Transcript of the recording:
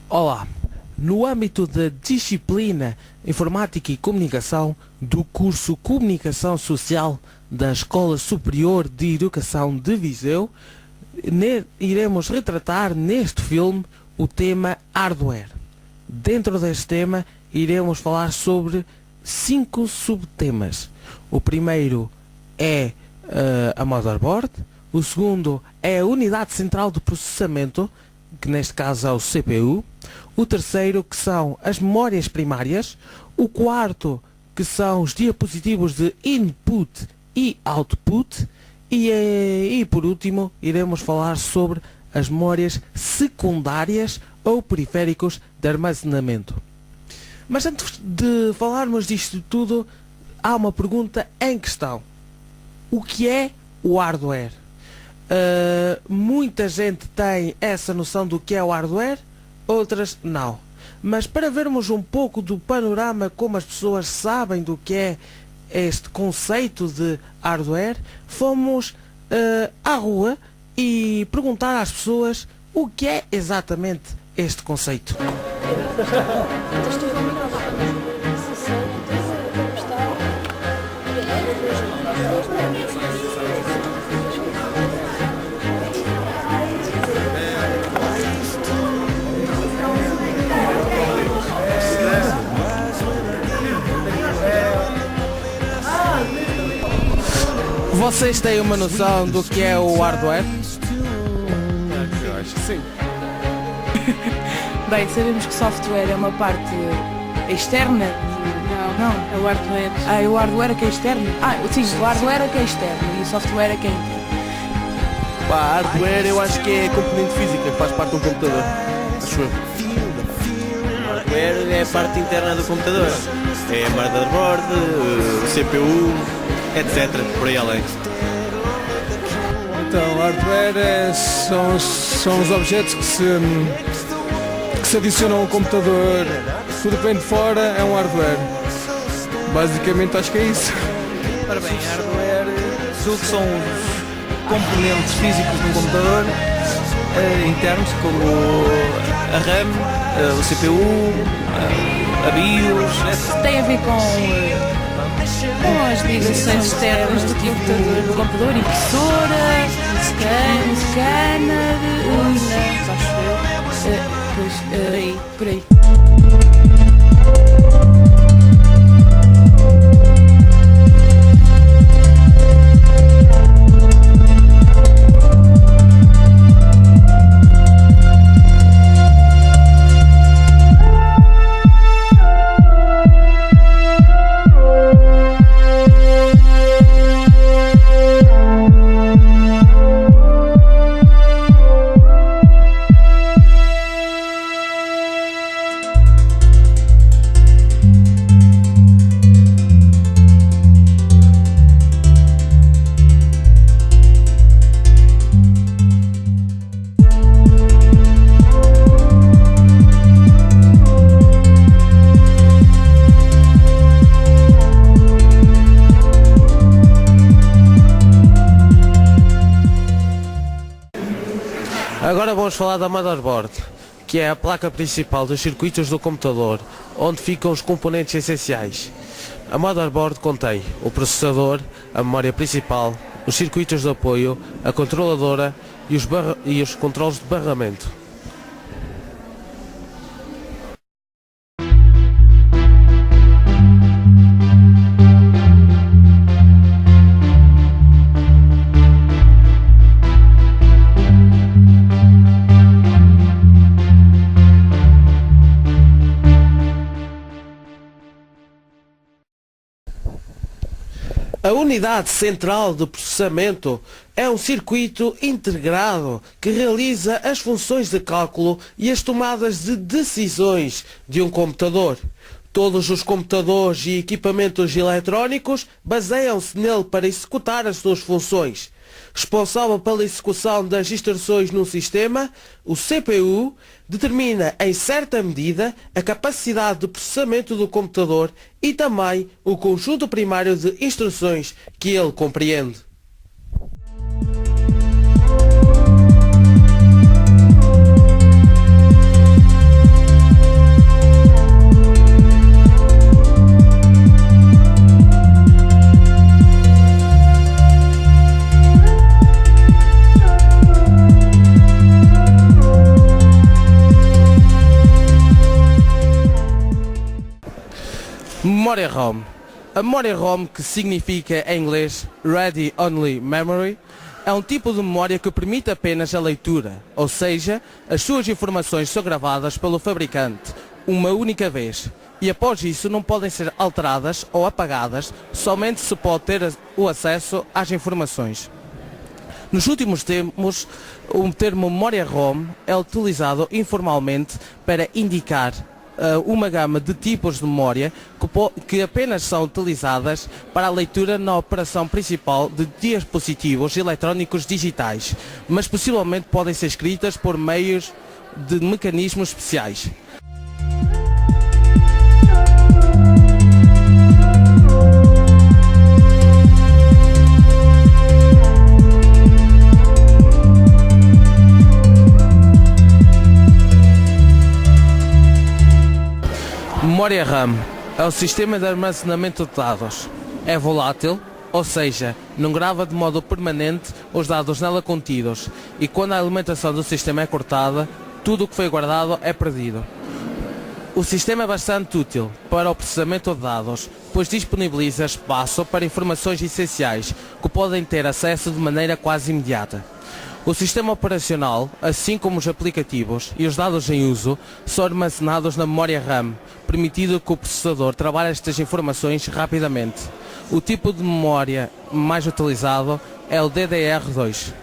Olá! No âmbito da disciplina Informática e Comunicação do curso Comunicação Social da Escola Superior de Educação de Viseu, iremos retratar neste filme o tema hardware. Dentro deste tema iremos falar sobre 5 subtemas. O primeiro é a motherboard, o segundo é a unidade central de processamento, que neste caso é o CPU, o terceiro que são as memórias primárias, o quarto que são os dispositivos de input e output e por último iremos falar sobre as memórias secundárias ou periféricos de armazenamento. Mas antes de falarmos disto tudo, há uma pergunta em questão. O que é o hardware? Muita gente tem essa noção do que é o hardware, outras não. Mas para vermos um pouco do panorama, como as pessoas sabem do que é este conceito de hardware, fomos à rua e perguntar às pessoas o que é exatamente este conceito. Vocês têm uma noção do que é o hardware? Eu acho que sim. Bem, sabemos que software é uma parte externa. Não. É o hardware. É o hardware é que é externo? Sim, o hardware é que é externo e o software é que é interno. Hardware eu acho que é componente física, que faz parte de um computador. Acho eu. Hardware é a parte interna do computador. É a motherboard, o CPU, etc. Por aí além. Então, hardware são os objetos que se adicionam ao computador. Tudo que vem de fora é um hardware. Basicamente acho que é isso. Ora bem, hardware julgo que são os componentes físicos de um computador internos, como a RAM, o CPU, a BIOS, etc. Tem a ver com as ligações externas do computador, impressora, scanner, urna, acho eu. Por aí. Agora vamos falar da motherboard, que é a placa principal dos circuitos do computador, onde ficam os componentes essenciais. A motherboard contém o processador, a memória principal, os circuitos de apoio, a controladora e os controles de barramento. A unidade central de processamento é um circuito integrado que realiza as funções de cálculo e as tomadas de decisões de um computador. Todos os computadores e equipamentos eletrónicos baseiam-se nele para executar as suas funções. Responsável pela execução das instruções num sistema, o CPU determina em certa medida a capacidade de processamento do computador e também o conjunto primário de instruções que ele compreende. Memória ROM. A memória ROM, que significa em inglês Ready Only Memory, é um tipo de memória que permite apenas a leitura, ou seja, as suas informações são gravadas pelo fabricante uma única vez e após isso não podem ser alteradas ou apagadas, somente se pode ter o acesso às informações. Nos últimos tempos, o termo memória ROM é utilizado informalmente para indicar uma gama de tipos de memória que apenas são utilizadas para a leitura na operação principal de dispositivos eletrónicos digitais, mas possivelmente podem ser escritas por meios de mecanismos especiais. Memória RAM é o sistema de armazenamento de dados. É volátil, ou seja, não grava de modo permanente os dados nela contidos e quando a alimentação do sistema é cortada, tudo o que foi guardado é perdido. O sistema é bastante útil para o processamento de dados, pois disponibiliza espaço para informações essenciais que podem ter acesso de maneira quase imediata. O sistema operacional, assim como os aplicativos e os dados em uso, são armazenados na memória RAM, permitindo que o processador trabalhe estas informações rapidamente. O tipo de memória mais utilizado é o DDR2.